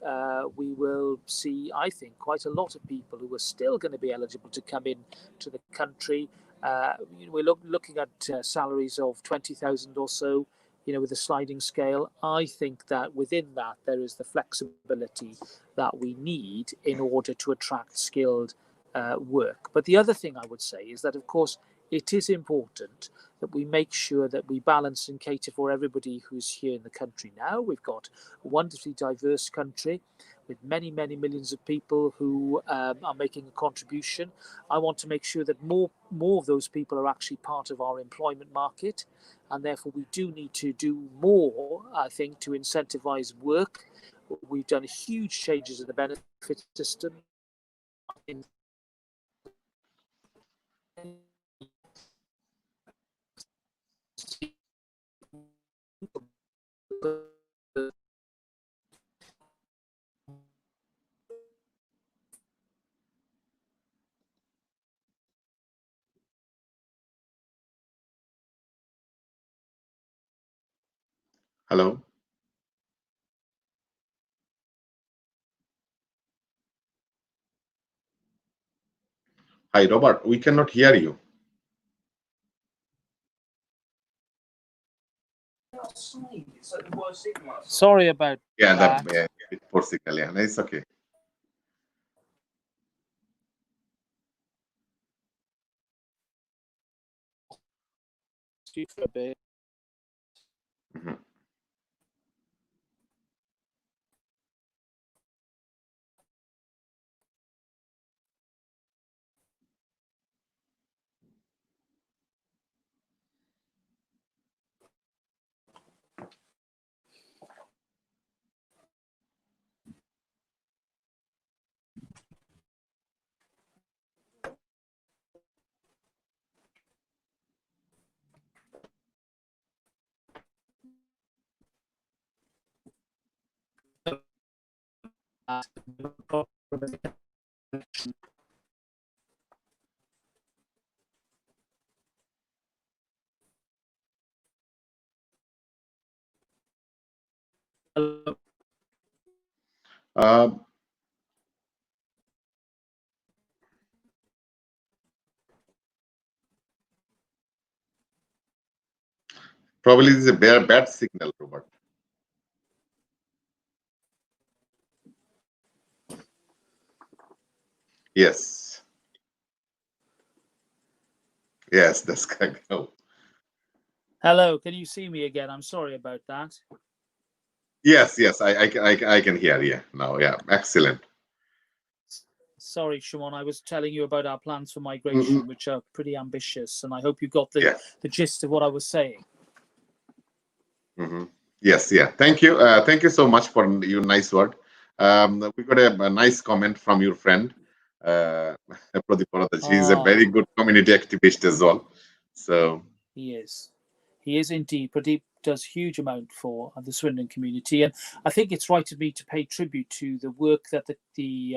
we will see, I think, quite a lot of people who are still going to be eligible to come in to the country. We're looking at salaries of 20,000 or so, with a sliding scale. I think that within that there is the flexibility that we need in order to attract skilled work. But the other thing I would say is that, of course, it is important that we make sure that we balance and cater for everybody who's here in the country now. We've got a wonderfully diverse country with many, many millions of people who are making a contribution. I want to make sure that more of those people are actually part of our employment market, and therefore we do need to do more, I think, to incentivize work. We've done huge changes in the benefit system. Hello. Hi, Robert. We cannot hear you. Sorry about Yeah, that. poor signal. Yeah, no, it's okay. For a bit. Mhm. Uh, Probably this is a bad signal, Robert. Yes. Yes, that's correct. No. Hello, can you see me again? I'm sorry about that. Yes, yes, I can hear you now. Yeah, excellent. Sorry, Shimon, I was telling you about our plans for Mm, migration, which are pretty ambitious, and I hope you got yeah. the gist of what I was saying. Hmm. Yes, yeah. Thank you so much for your nice word. We got a nice comment from your friend, uh, Pradeep Bharadwaj. He is a very Ah, good community activist as well. So, he is. He is indeed. Pradeep does huge amount for the Swindon community, and I think it's right of me to pay tribute to the work that the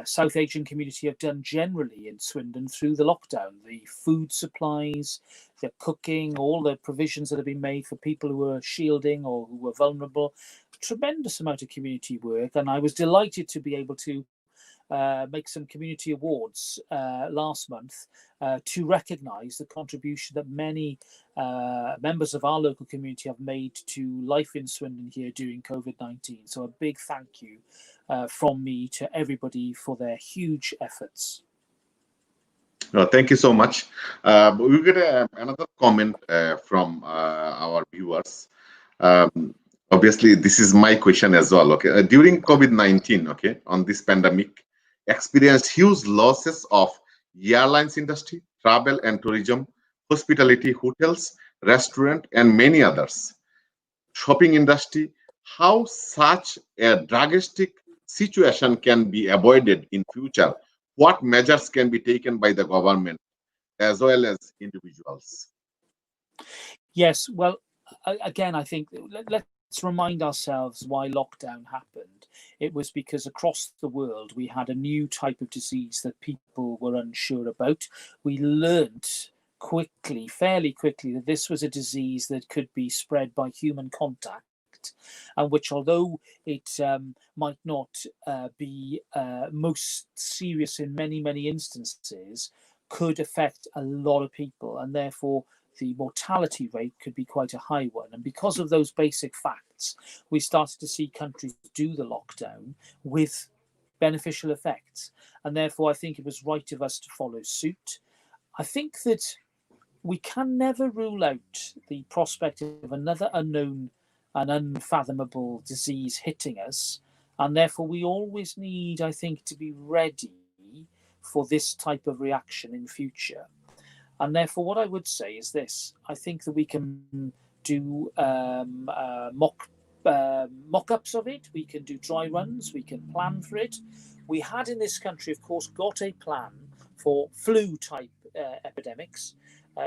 South Asian community have done generally in Swindon through the lockdown. The food supplies, the cooking, all the provisions that have been made for people who are shielding or who were vulnerable. Tremendous amount of community work, and I was delighted to be able to make some community awards last month to recognise the contribution that many members of our local community have made to life in Swindon here during COVID-19. So a big thank you from me to everybody for their huge efforts. no, thank you so much. We get another comment from our viewers. Um, Obviously, this is my question as well. Okay, during COVID-19, okay, on this pandemic, experienced huge losses of airlines industry, travel and tourism, hospitality, hotels, restaurant, and many others. Shopping industry. How such a drastic situation can be avoided in future? What measures can be taken by the government as well as individuals? Yes, well, again, I think let's remind ourselves why lockdown happened. It was because across the world we had a new type of disease that people were unsure about. We learnt quickly, fairly quickly, that this was a disease that could be spread by human contact. And which, although it might not be most serious in many, many instances, could affect a lot of people, and therefore the mortality rate could be quite a high one. And because of those basic facts, we started to see countries do the lockdown with beneficial effects. And therefore, I think it was right of us to follow suit. I think that we can never rule out the prospect of another unknown and unfathomable disease hitting us. And therefore, we always need, I think, to be ready for this type of reaction in future. And therefore, what I would say is this: I think that we can do mock-ups of it. We can do dry runs. We can plan for it. We had in this country, of course, got a plan for flu-type epidemics,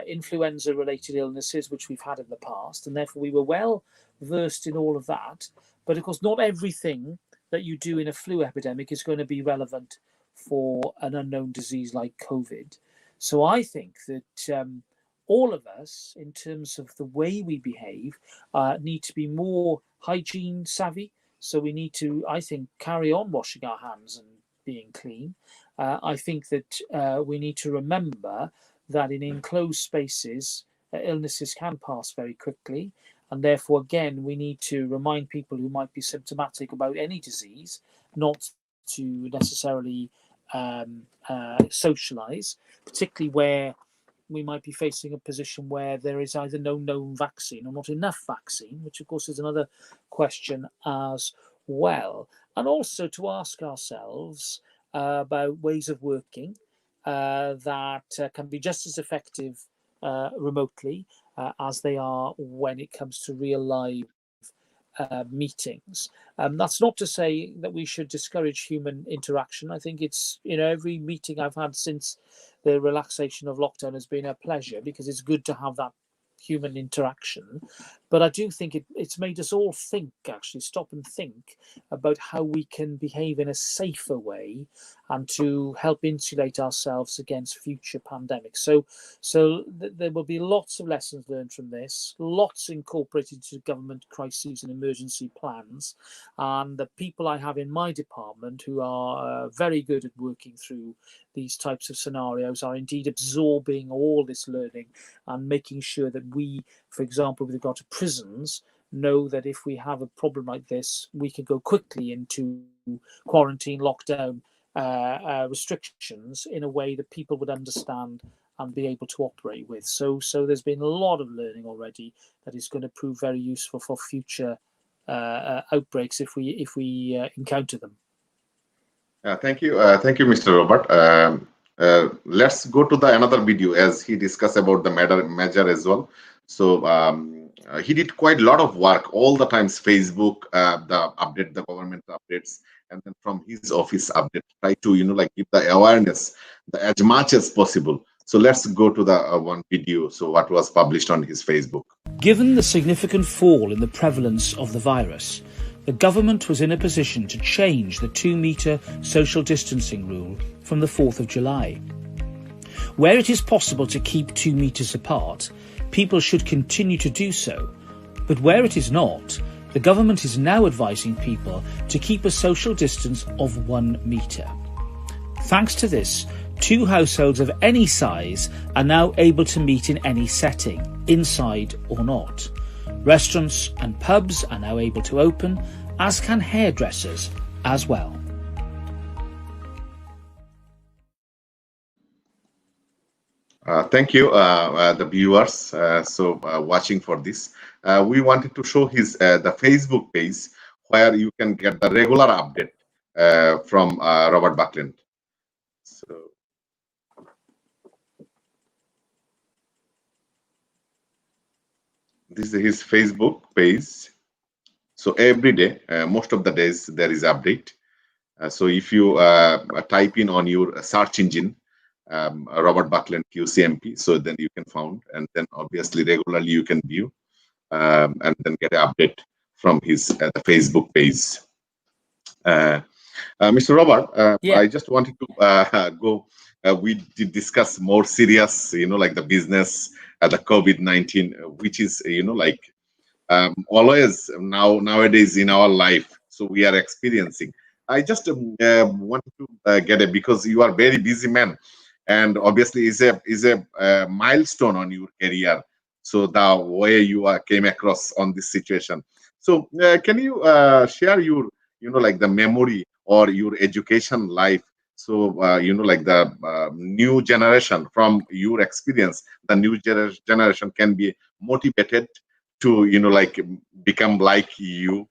influenza-related illnesses, which we've had in the past, and therefore we were well versed in all of that. But of course, not everything that you do in a flu epidemic is going to be relevant for an unknown disease like COVID. So I think that all of us, in terms of the way we behave, need to be more hygiene savvy. So we need to, I think, carry on washing our hands and being clean. I think that we need to remember that in enclosed spaces, illnesses can pass very quickly. And therefore, again, we need to remind people who might be symptomatic about any disease not to necessarily socialize, particularly where we might be facing a position where there is either no known vaccine or not enough vaccine, which of course is another question as well. And also to ask ourselves about ways of working that can be just as effective remotely as they are when it comes to real live meetings. That's not to say that we should discourage human interaction. I think it's, every meeting I've had since the relaxation of lockdown has been a pleasure because it's good to have that human interaction. But I do think it's made us all think, actually, stop and think about how we can behave in a safer way and to help insulate ourselves against future pandemics. So there will be lots of lessons learned from this, lots incorporated into government crises and emergency plans. And the people I have in my department who are very good at working through these types of scenarios are indeed absorbing all this learning and making sure that we, for example, with regard to prisons, know that if we have a problem like this, we can go quickly into quarantine, lockdown, restrictions in a way that people would understand and be able to operate with. So there's been a lot of learning already that is going to prove very useful for future outbreaks if we encounter them. Thank you, Mr. Robert. Let's go to the another video as he discussed about the measure as well. So he did quite a lot of work all the times. Facebook, the government updates, and then from his office update, try to give the awareness as much as possible. So let's go to the one video. So what was published on his Facebook. Given the significant fall in the prevalence of the virus, the government was in a position to change the 2-metre social distancing rule from the 4th of July. Where it is possible to keep 2 metres apart, people should continue to do so. But where it is not, the government is now advising people to keep a social distance of 1 metre. Thanks to this, 2 households of any size are now able to meet in any setting, inside or not. Restaurants and pubs are now able to open, as can hairdressers as well. Thank you, the viewers. Watching for this, we wanted to show his the Facebook page where you can get the regular update from Robert Buckland. So. This is his Facebook page. So every day, most of the days, there is update. So if you type in on your search engine, Robert Buckland QCMP, so then you can find, and then obviously regularly you can view and then get an update from his the Facebook page. Mr. Robert, Yeah. I just wanted to go. We did discuss more serious, like the business, the COVID-19, which is, always nowadays in our life. So we are experiencing. I just wanted to get it because you are very busy man, and obviously is a milestone on your career. So the way you came across on this situation. So can you share your, like the memory or your education life? So, like the new generation, from your experience, the new generation can be motivated to, like become like you.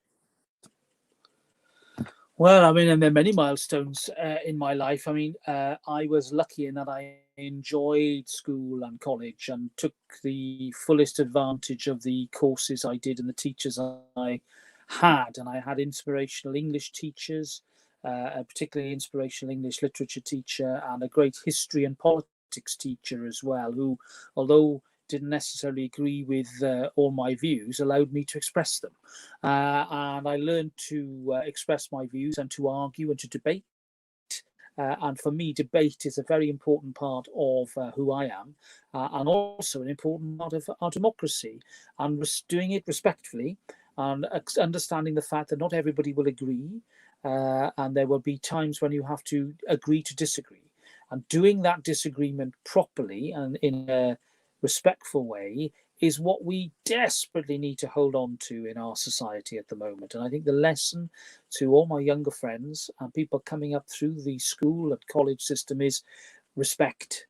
Well, I mean, and there are many milestones in my life. I mean, I was lucky in that I enjoyed school and college and took the fullest advantage of the courses I did and the teachers I had. And I had inspirational English teachers, a particularly inspirational English literature teacher, and a great history and politics teacher as well, who, although didn't necessarily agree with all my views, allowed me to express them. And I learned to express my views and to argue and to debate. And for me, debate is a very important part of who I am, and also an important part of our democracy, and doing it respectfully and understanding the fact that not everybody will agree, and there will be times when you have to agree to disagree. And doing that disagreement properly and in a respectful way is what we desperately need to hold on to in our society at the moment. And I think the lesson to all my younger friends and people coming up through the school and college system is respect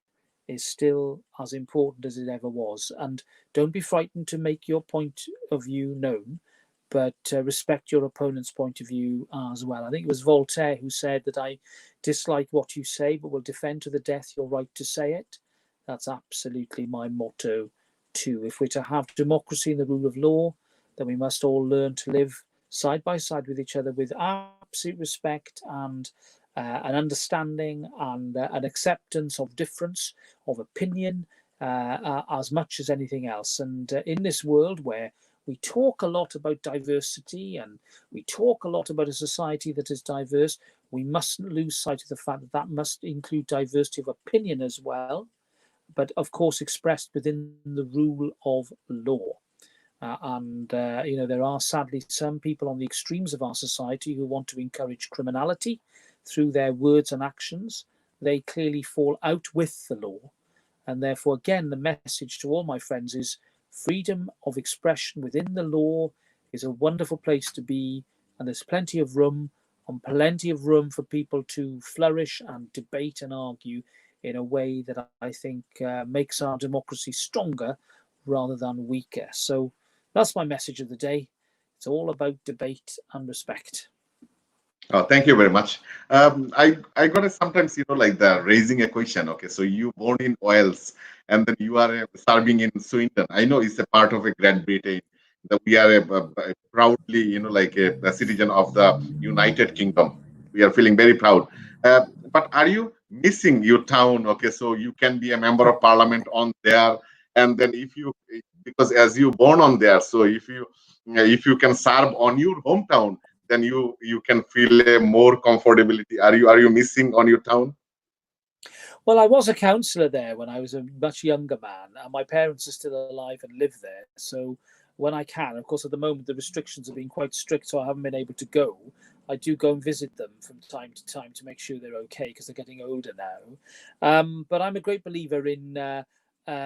is still as important as it ever was. And don't be frightened to make your point of view known, but respect your opponent's point of view as well. I think it was Voltaire who said that I dislike what you say, but will defend to the death your right to say it. That's absolutely my motto too. If we're to have democracy and the rule of law, then we must all learn to live side by side with each other with absolute respect and an understanding and an acceptance of difference of opinion as much as anything else. And in this world where we talk a lot about diversity and we talk a lot about a society that is diverse, we mustn't lose sight of the fact that that must include diversity of opinion as well, but of course expressed within the rule of law. There are sadly some people on the extremes of our society who want to encourage criminality through their words and actions. They clearly fall out with the law. And therefore, again, the message to all my friends is freedom of expression within the law is a wonderful place to be. And there's plenty of room for people to flourish and debate and argue in a way that I think makes our democracy stronger rather than weaker. So that's my message of the day. It's all about debate and respect. Oh, thank you very much. I got to sometimes, like the raising a question. Okay, so you born in Wales and then you are serving in Swindon. I know it's a part of a Great Britain. That we are proudly, like a citizen of the United Kingdom. We are feeling very proud. But are you missing your town? Okay, so you can be a member of parliament on there, and then because as you born on there, so if you can serve on your hometown, then you can feel a more comfortability. Are you missing on your town? Well, I was a councillor there when I was a much younger man, and my parents are still alive and live there. So when I can, of course, at the moment the restrictions have been quite strict, so I haven't been able to go. I do go and visit them from time to time to make sure they're okay because they're getting older now. But I'm a great believer in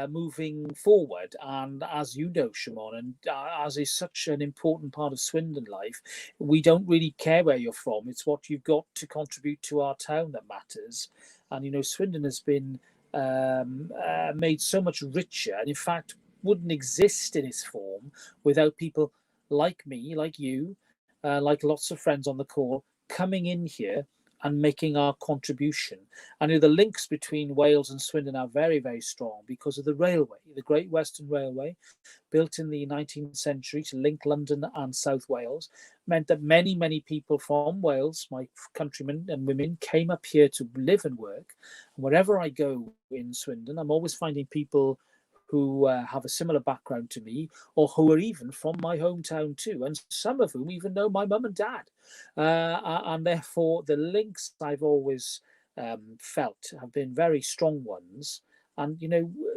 moving forward, and as you know, Shimon, and as is such an important part of Swindon life, we don't really care where you're from. It's what you've got to contribute to our town that matters. And Swindon has been made so much richer, and in fact wouldn't exist in its form without people like me, like you, like lots of friends on the call, coming in here and making our contribution. And the links between Wales and Swindon are very, very strong because of the railway, the Great Western Railway, built in the 19th century to link London and South Wales, meant that many, many people from Wales, my countrymen and women, came up here to live and work. And wherever I go in Swindon, I'm always finding people who have a similar background to me, or who are even from my hometown too, and some of whom even know my mum and dad. And therefore, the links I've always felt have been very strong ones. And,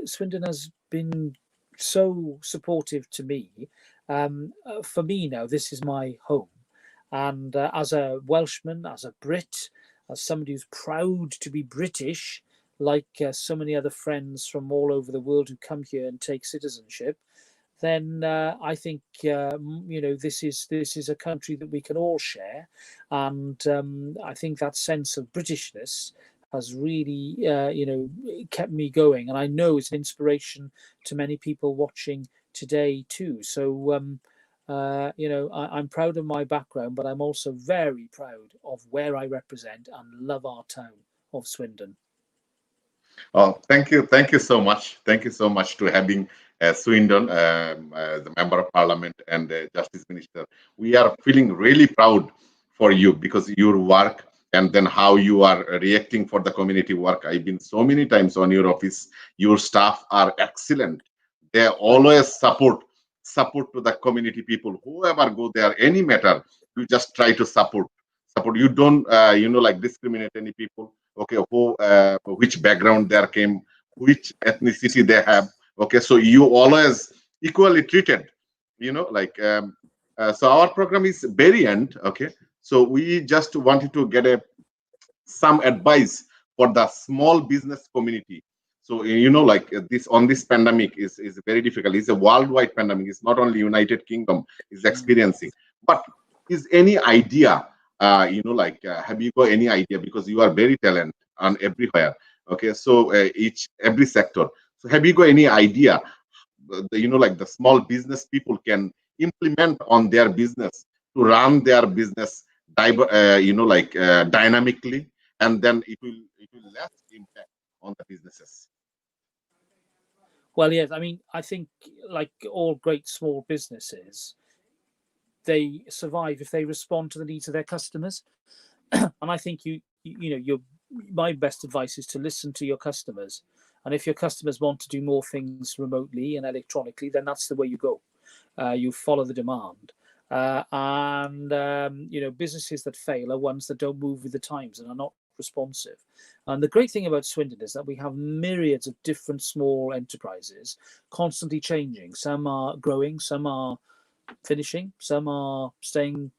Swindon has been so supportive to me. For me now, this is my home. And as a Welshman, as a Brit, as somebody who's proud to be British, like so many other friends from all over the world who come here and take citizenship, then I think this is a country that we can all share, and I think that sense of Britishness has really kept me going, and I know it's an inspiration to many people watching today too. So I'm proud of my background, but I'm also very proud of where I represent and love our town of Swindon. Oh, thank you so much. Thank you so much to having Swindon, the Member of Parliament and Justice Minister. We are feeling really proud for you because your work and then how you are reacting for the community work. I've been so many times on your office. Your staff are excellent. They always support to the community people. Whoever go there, any matter, you just try to support. You don't like discriminate any people. Okay, which background there came, which ethnicity they have. Okay, so you always equally treated. So our program is very end. Okay, so we just wanted to get some advice for the small business community. So this pandemic is very difficult. It's a worldwide pandemic. It's not only United Kingdom is experiencing, but is any idea? Have you got any idea, because you are very talented on everywhere? Okay, so every sector. So have you got any idea? The small business people can implement on their business to run their business, dynamically, and then it will less impact on the businesses. Well, yes, I mean, I think like all great small businesses, they survive if they respond to the needs of their customers. And I think my best advice is to listen to your customers. And if your customers want to do more things remotely and electronically, then that's the way you go. You follow the demand. Businesses that fail are ones that don't move with the times and are not responsive. And the great thing about Swindon is that we have myriads of different small enterprises constantly changing. Some are growing, some are finishing, some are staying,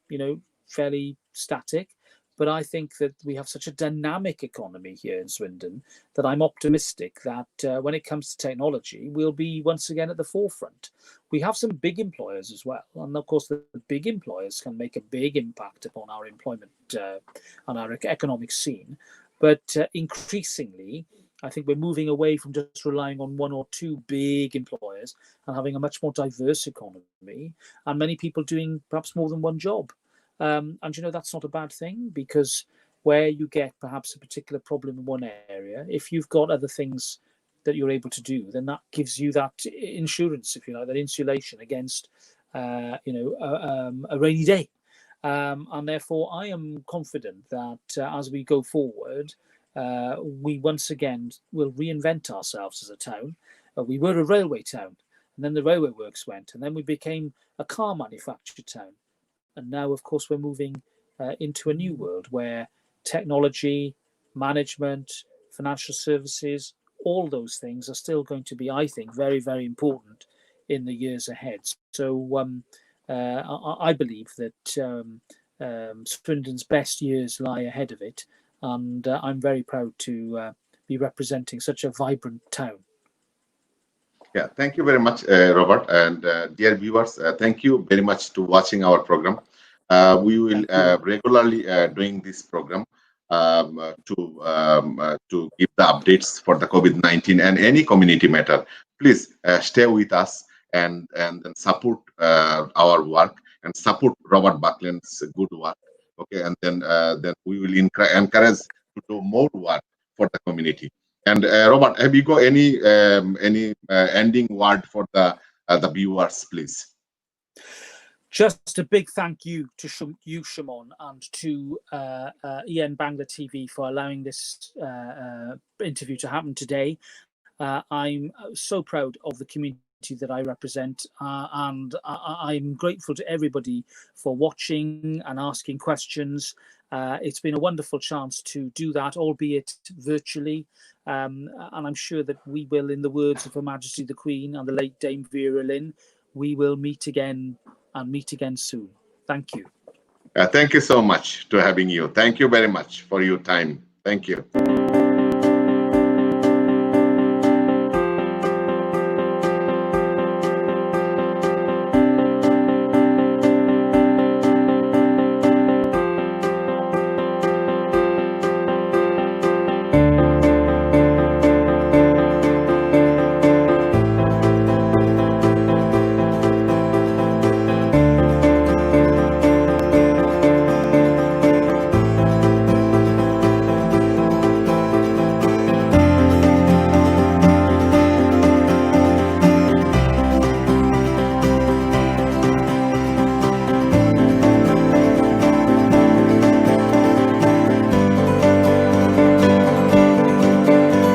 fairly static. But I think that we have such a dynamic economy here in Swindon that I'm optimistic that when it comes to technology, we'll be once again at the forefront. We have some big employers as well. And of course, the big employers can make a big impact upon our employment and our economic scene. But increasingly, I think we're moving away from just relying on one or two big employers and having a much more diverse economy, and many people doing perhaps more than one job. And that's not a bad thing, because where you get perhaps a particular problem in one area, if you've got other things that you're able to do, then that gives you that insurance, if you like, that insulation against a rainy day. And therefore, I am confident that as we go forward, we once again will reinvent ourselves as a town. We were a railway town, and then the railway works went, and then we became a car manufactured town. And now, of course, we're moving into a new world where technology, management, financial services, all those things are still going to be, I think, very, very important in the years ahead. So I believe that Swindon's best years lie ahead of it, and I'm very proud to be representing such a vibrant town. Yeah, thank you very much, Robert. And dear viewers, thank you very much to watching our program. We will regularly doing this program to give the updates for the COVID-19 and any community matter. Please stay with us and support our work and support Robert Buckland's good work. Okay, and then we will encourage to do more work for the community. And Robert, have you got any ending word for the viewers, please? Just a big thank you to you, Shimon, and to EN Bangla TV for allowing this interview to happen today. I'm so proud of the community that I represent, and I'm grateful to everybody for watching and asking questions. It's been a wonderful chance to do that, albeit virtually, and I'm sure that we will, in the words of Her Majesty the Queen and the late Dame Vera Lynn, we will meet again and meet again soon. Thank you. Thank you so much to having you. Thank you very much for your time. Thank you.